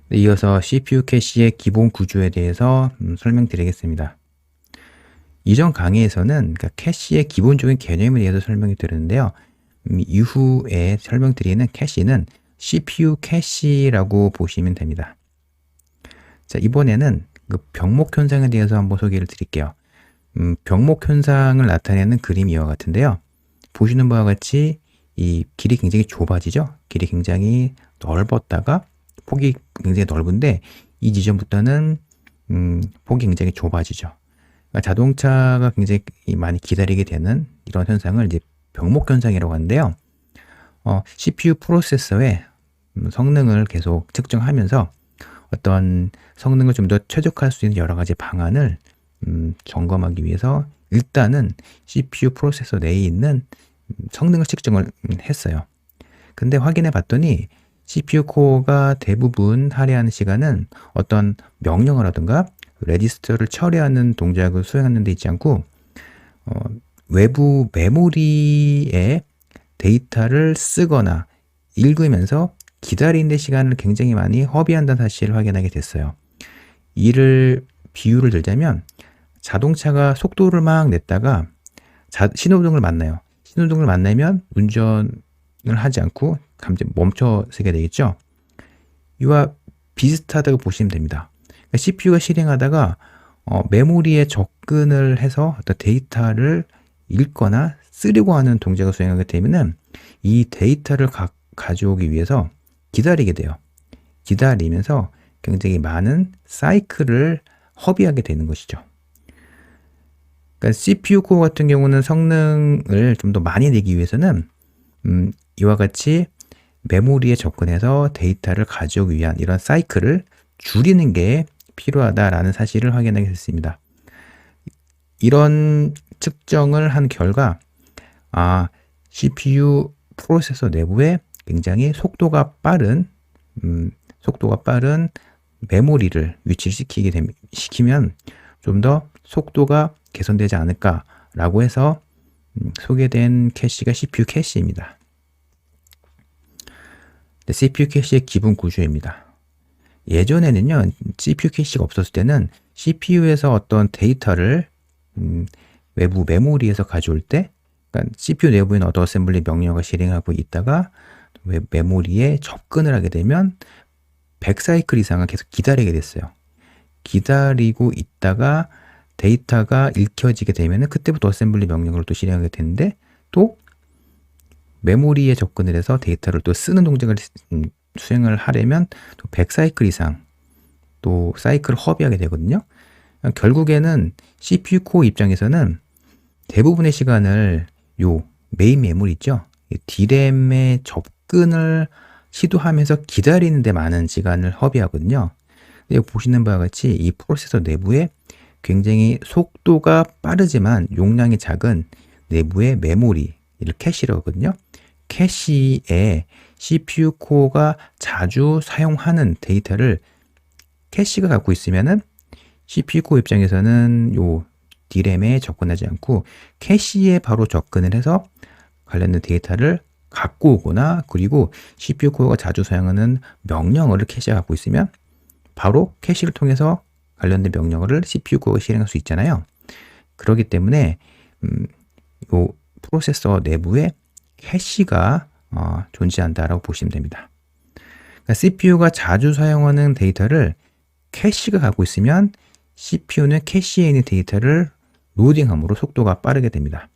네, 이어서 CPU 캐시의 기본 구조에 대해서 설명드리겠습니다. 이전 강의에서는 그러니까 캐시의 기본적인 개념에 대해서 설명이 드렸는데요. 이후에 설명드리는 캐시는 CPU 캐시라고 보시면 됩니다. 자, 이번에는 그 병목 현상에 대해서 한번 소개를 드릴게요. 병목 현상을 나타내는 그림이 이와 같은데요. 보시는 바와 같이 이 길이 굉장히 좁아지죠. 길이 굉장히 넓었다가 폭이 굉장히 넓은데 이 지점부터는 폭이 굉장히 좁아지죠. 그러니까 자동차가 굉장히 많이 기다리게 되는 이런 현상을 이제 병목 현상이라고 하는데요. CPU 프로세서의 성능을 계속 측정하면서 어떤 성능을 좀 더 최적화할 수 있는 여러 가지 방안을 점검하기 위해서 일단은 CPU 프로세서 내에 있는 성능을 측정을 했어요. 근데 확인해 봤더니 CPU 코어가 대부분 할애하는 시간은 어떤 명령을 하든가 레지스터를 처리하는 동작을 수행하는 데 있지 않고 외부 메모리에 데이터를 쓰거나 읽으면서 기다리는 데 시간을 굉장히 많이 허비한다는 사실을 확인하게 됐어요. 이를 비유를 들자면 자동차가 속도를 막 냈다가 신호등을 만나요. 신호등을 만나면 운전을 하지 않고 갑자기 멈춰서게 되겠죠. 이와 비슷하다고 보시면 됩니다. 그러니까 CPU가 실행하다가 메모리에 접근을 해서 어떤 데이터를 읽거나 쓰려고 하는 동작을 수행하게 되면은 이 데이터를 가져오기 위해서 기다리게 돼요. 기다리면서 굉장히 많은 사이클을 허비하게 되는 것이죠. 그러니까 CPU 코어 같은 경우는 성능을 좀 더 많이 내기 위해서는 이와 같이 메모리에 접근해서 데이터를 가져오기 위한 이런 사이클을 줄이는 게 필요하다라는 사실을 확인하게 됐습니다. 이런 측정을 한 결과 CPU 프로세서 내부에 굉장히 속도가 빠른 메모리를 위치를 시키면 좀 더 속도가 개선되지 않을까라고 해서 소개된 캐시가 CPU 캐시입니다. CPU 캐시의 기본 구조입니다. 예전에는요, CPU 캐시가 없었을 때는 CPU에서 어떤 데이터를 외부 메모리에서 가져올 때, 그러니까 CPU 내부에 있는 어셈블리 명령어가 실행하고 있다가 메모리에 접근을 하게 되면 100사이클 이상을 계속 기다리게 됐어요. 기다리고 있다가 데이터가 읽혀지게 되면 그때부터 어셈블리 명령어를 또 실행하게 되는데 또 메모리에 접근을 해서 데이터를 또 쓰는 동작을 수행을 하려면 또 100사이클 이상 또 사이클을 허비하게 되거든요. 결국에는 CPU 코어 입장에서는 대부분의 시간을 요 메인 메모리 있죠. D램에 접근을 시도하면서 기다리는 데 많은 시간을 허비하거든요. 근데 보시는 바와 같이 이 프로세서 내부에 굉장히 속도가 빠르지만 용량이 작은 내부의 메모리, 이를 캐시라고 하거든요. 캐시에 CPU 코어가 자주 사용하는 데이터를 캐시가 갖고 있으면은 CPU 코어 입장에서는 요 D램에 접근하지 않고 캐시에 바로 접근을 해서 관련된 데이터를 갖고 오거나 그리고 CPU 코어가 자주 사용하는 명령어를 캐시가 갖고 있으면 바로 캐시를 통해서 관련된 명령어를 CPU 코어가 실행할 수 있잖아요. 그렇기 때문에 요 프로세서 내부에 캐시가 존재한다라고 보시면 됩니다. 그러니까 CPU가 자주 사용하는 데이터를 캐시가 갖고 있으면 CPU는 캐시에 있는 데이터를 로딩함으로 속도가 빠르게 됩니다.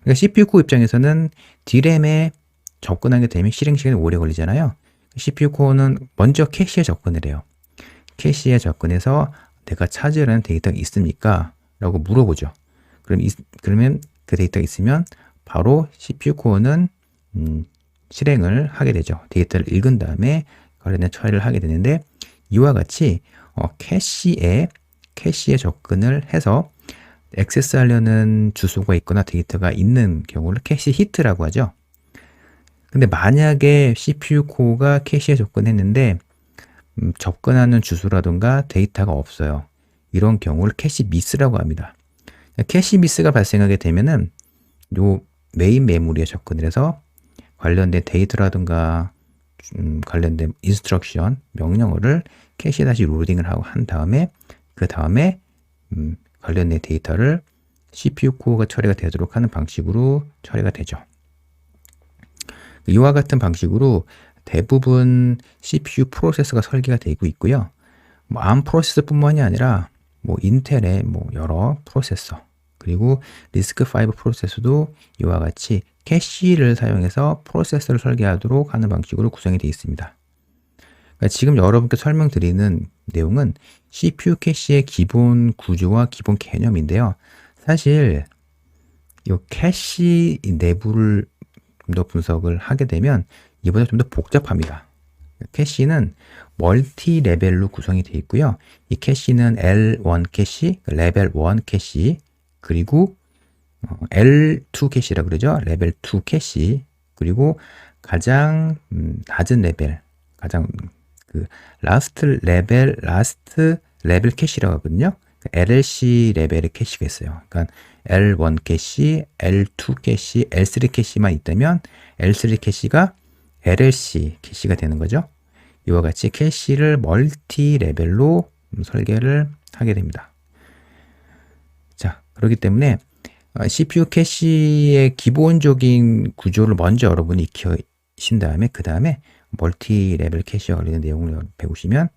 그러니까 CPU 코어 입장에서는 D램에 접근하게 되면 실행 시간이 오래 걸리잖아요. CPU 코어는 먼저 캐시에 접근을 해요. 캐시에 접근해서 내가 찾으려는 데이터가 있습니까? 라고 물어보죠. 그러면 그 데이터가 있으면 바로 CPU 코어는 실행을 하게 되죠. 데이터를 읽은 다음에 관련된 처리를 하게 되는데 이와 같이 캐시에 접근을 해서 액세스하려는 주소가 있거나 데이터가 있는 경우를 캐시 히트라고 하죠. 근데 만약에 CPU 코어가 캐시에 접근했는데 접근하는 주소라든가 데이터가 없어요. 이런 경우를 캐시 미스라고 합니다. 캐시 미스가 발생하게 되면은 요 메인 메모리에 접근을 해서 관련된 데이터라든가 관련된 인스트럭션, 명령어를 캐시에 다시 로딩을 하고 한 다음에 그 다음에 관련된 데이터를 CPU 코어가 처리가 되도록 하는 방식으로 처리가 되죠. 이와 같은 방식으로 대부분 CPU 프로세서가 설계가 되고 있고요. ARM 프로세서뿐만이 아니라 인텔의 여러 프로세서 그리고 리스크5 프로세서도 이와 같이 캐시를 사용해서 프로세서를 설계하도록 하는 방식으로 구성이 되어 있습니다. 그러니까 지금 여러분께 설명드리는 내용은 CPU 캐시의 기본 구조와 기본 개념인데요. 사실 이 캐시 내부를 좀 더 분석을 하게 되면 이보다 좀 더 복잡합니다. 캐시는 멀티 레벨로 구성이 되어 있고요. 이 캐시는 L1 캐시, 레벨 1 캐시, 그리고 L2 캐시라 그러죠. 레벨 2 캐시, 그리고 가장 낮은 레벨, 가장 라스트 레벨 캐시라고 하거든요. LLC 레벨의 캐시가 있어요. 그러니까 L1 캐시, L2 캐시, L3 캐시만 있다면 L3 캐시가 LLC 캐시가 되는 거죠. 이와 같이 캐시를 멀티 레벨로 설계를 하게 됩니다. 자, 그렇기 때문에 CPU 캐시의 기본적인 구조를 먼저 여러분이 익히신 다음에 그 다음에 멀티 레벨 캐시와 관련된 내용을 배우시면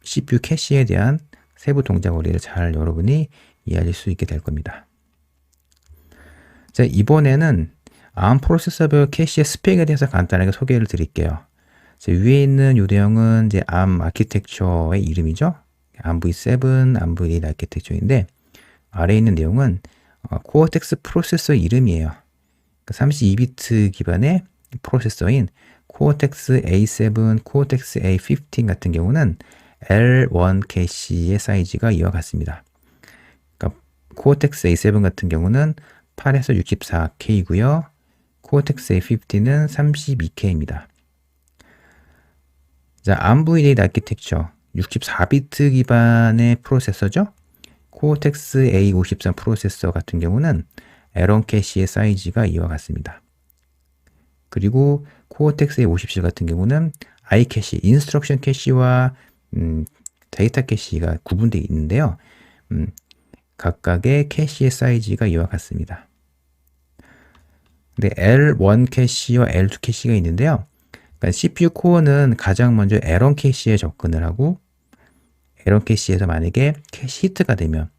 CPU 캐시에 대한 세부 동작 원리를 잘 여러분이 이해하실 수 있게 될 겁니다. 자, 이번에는 ARM 프로세서별 캐시의 스펙에 대해서 간단하게 소개를 드릴게요. 자, 위에 있는 이 내용은 이제 ARM 아키텍처의 이름이죠. ARM v7, ARM v8 아키텍처인데 아래에 있는 내용은 코어텍스 프로세서 이름이에요. 32비트 기반의 프로세서인 코어텍스 A7, 코어텍스 A15 같은 경우는 L1 캐시의 사이즈가 이와 같습니다. 그러니까 코어텍스 A7 같은 경우는 8에서 64K고요. 코어텍스 A15는 32K입니다. 자, ARM v8 아키텍처 64비트 기반의 프로세서죠. 코어텍스 A53 프로세서 같은 경우는 L1 캐시의 사이즈가 이와 같습니다. 그리고 코어텍스 A57 같은 경우는 iCache, 인스트럭션 캐시와 데이터 캐시가 구분되어 있는데요. 각각의 캐시의 사이즈가 이와 같습니다. 근데 L1 캐시와 L2 캐시가 있는데요. 그러니까 CPU 코어는 가장 먼저 L1 캐시에 접근을 하고 L1 캐시에서 만약에 캐시 히트가 되면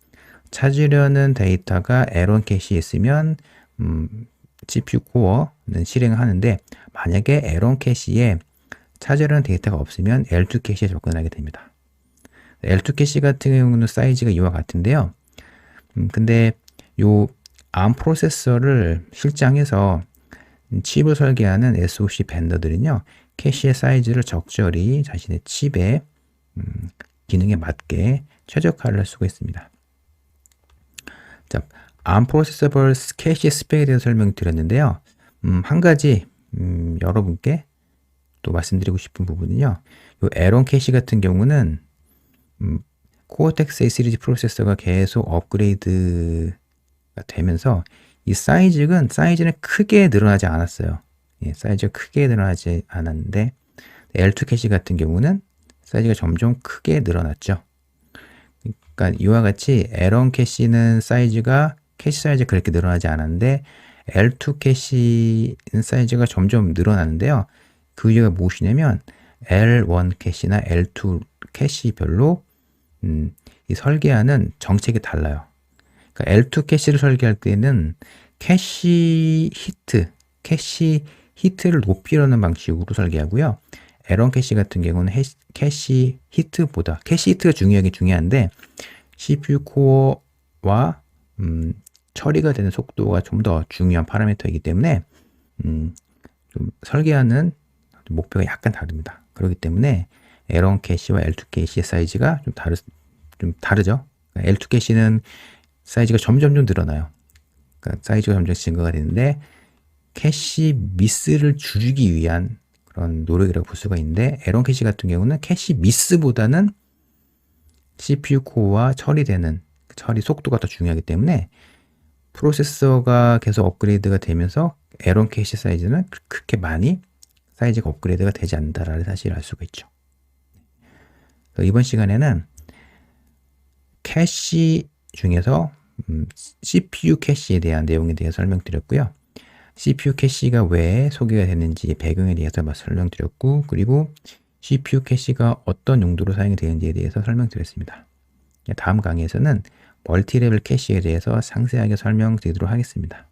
찾으려는 데이터가 L1 캐시에 있으면 CPU 코어는 실행을 하는데 만약에 L1 캐시에 찾으려는 데이터가 없으면 L2 캐시에 접근하게 됩니다. L2 캐시 같은 경우는 사이즈가 이와 같은데요. 근데 요 ARM 프로세서를 실장에서 칩을 설계하는 SoC 벤더들은요, 캐시의 사이즈를 적절히 자신의 칩의 기능에 맞게 최적화를 할 수가 있습니다. 자, ARM 프로세서별 캐시 스펙에 대해서 설명드렸는데요. 한 가지 여러분께 또 말씀드리고 싶은 부분은요. 요 L1 캐시 같은 경우는 코어텍스 A 시리즈 프로세서가 계속 업그레이드가 되면서 이 사이즈는 크게 늘어나지 않았어요. 예, 사이즈가 크게 늘어나지 않았는데 L2 캐시 같은 경우는 사이즈가 점점 크게 늘어났죠. 그러니까 이와 같이 L1 캐시는 캐시 사이즈가 그렇게 늘어나지 않았는데 L2 캐시는 사이즈가 점점 늘어나는데요. 그 이유가 무엇이냐면 L1 캐시나 L2 캐시별로 이 설계하는 정책이 달라요. 그러니까 L2 캐시를 설계할 때는 캐시 히트를 높이려는 방식으로 설계하고요. L1 캐시 같은 경우는 캐시 히트가 중요한데 CPU 코어와 처리가 되는 속도가 좀 더 중요한 파라미터이기 때문에 좀 설계하는 목표가 약간 다릅니다. 그렇기 때문에 L1 캐시와 L2 캐시의 사이즈가 좀 다르죠. 그러니까 L2 캐시는 사이즈가 점점 늘어나요. 그러니까 사이즈가 점점 증가가 되는데 캐시 미스를 줄이기 위한 그런 노력이라고 볼 수가 있는데 L1 캐시 같은 경우는 캐시 미스보다는 CPU 코어와 처리 속도가 더 중요하기 때문에 프로세서가 계속 업그레이드가 되면서 L1 캐시 사이즈는 그렇게 많이 사이즈가 업그레이드가 되지 않는다라는 사실을 알 수가 있죠. 이번 시간에는 캐시 중에서 CPU 캐시에 대한 내용에 대해서 설명드렸고요. CPU 캐시가 왜 소개가 됐는지 배경에 대해서 설명드렸고, 그리고 CPU 캐시가 어떤 용도로 사용이 되는지에 대해서 설명드렸습니다. 다음 강의에서는 멀티레벨 캐시에 대해서 상세하게 설명드리도록 하겠습니다.